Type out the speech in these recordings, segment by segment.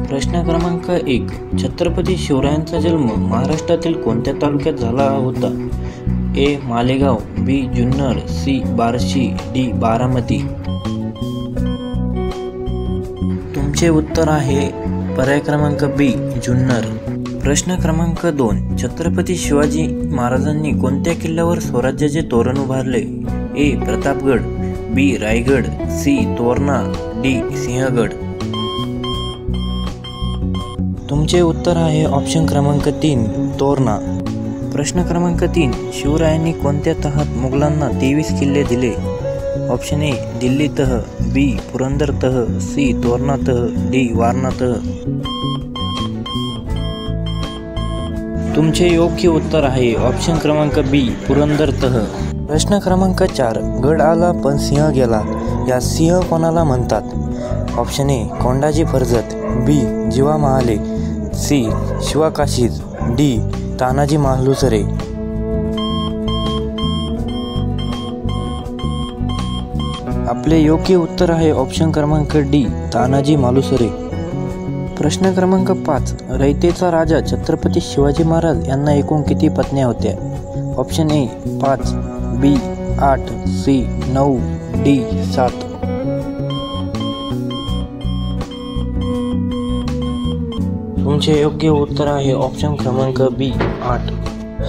प्रश्न क्रमांक 1. छत्रपती शिवरायांचा जन्म महाराष्ट्रातील कोणत्या तालुक्यात झाला होता? ए. मालेगाव, बी. जुन्नर, सी. बार्शी, डी. बारामती. तुमचे उत्तर आहे पर्याय क्रमांक बी. जुन्नर. प्रश्न क्रमांक 2. छत्रपती शिवाजी महाराजांनी कोणत्या किल्ल्यावर स्वराज्याचे तोरण उभारले? ए. प्रतापगड, बी. रायगड, सी. तोरणा, डी. सिंहगड. तुमचे उत्तर आहे ऑप्शन क्रमांक 3. तोरणा. प्रश्न क्रमांक 3. शिवरायांनी कोणत्या तहात मुघलांना 23 किल्ले दिले? Option A. दिल्ली तह, बी. पुरंदर तह, सी. तोरणा तह, डी. वारणा तह. तुमचे योग्य उत्तर आहे ऑप्शन क्रमांक बी. पुरंदर तह. प्रश्न क्रमांक 4. गड आला पण सिंह गेला, या सिंह कोणाला म्हणतात? Option A. Kondaji Farjat, B. Jiva Mahale, C. Shiva Kashid, D. Tanaji Malusare. आपले योग्य उत्तर आहे ऑप्शन क्रमांक डी. तानाजी मालुसरे. प्रश्न क्रमांक 5. रयतेचा राजा छत्रपती शिवाजी महाराज यांना एकूण किती पत्न्या होत्या? Option A. 5, B. 8, C. 9, D. 7. तुमचे योग्य उत्तर आहे ऑप्शन क्रमांक बी. 8.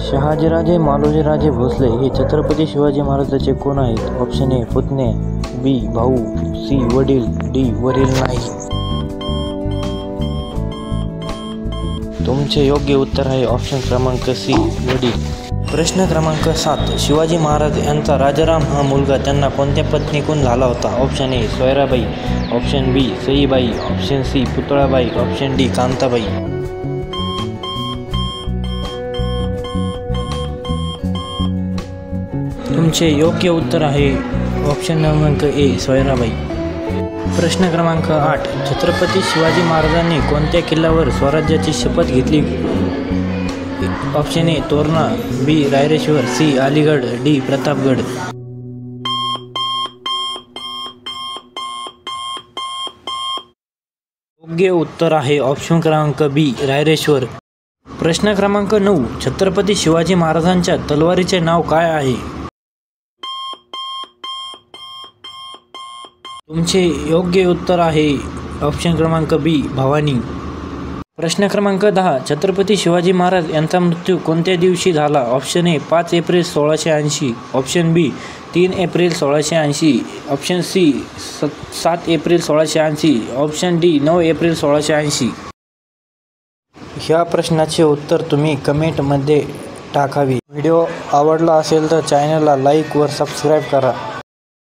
शहाजीराजे मालोजीराजे भोसले हे छत्रपती शिवाजी महाराजांचे कोण आहेत? Option A. पुतणे, बी. भाऊ, सी. वडील, डी. वडील नाही. तुमचे योग्य उत्तर आहे ऑप्शन क्रमांक सी. वडील. प्रश्न क्रमांक 7. शिवाजी महाराज यांचा राजाराम हा मुलगा त्यांना कोणत्या पत्नीकडून झाला होता? Option A. Soyarabai, option B. Saibai, option C. Putalabai, option D. Kantabai. तुमचे योग्य उत्तर आहे ऑप्शन क्रमांक ए. सोयराबाई. प्रश्न क्रमांक 8. छत्रपती शिवाजी महाराजांनी कोणत्या किल्ल्यावर स्वराज्याची शपथ घेतली? Option A. Torna, B. Raireshwar, C. Aligarh, D. Pratapgad. योग्य उत्तर आहे ऑप्शन क्रमांक बी. रायरेश्वर. प्रश्न क्रमांक 9. छत्रपती शिवाजी महाराजांच्या तलवारीचे नाव काय आहे? तुमचे योग्य उत्तर आहे ऑप्शन क्रमांक बी. भवानी. प्रश्न क्रमांक 10. छत्रपती शिवाजी महाराज यांचा मृत्यू कोणत्या दिवशी झाला? Option A. 5 April 1680, option B. 3 April 1680, option C. 7 April 1680, option D. 9 April 1680. ह्या प्रश्नाचे उत्तर तुम्ही कमेंटमध्ये टाकावे. व्हिडिओ आवडला असेल तर चॅनलला लाईक व सबस्क्राईब करा.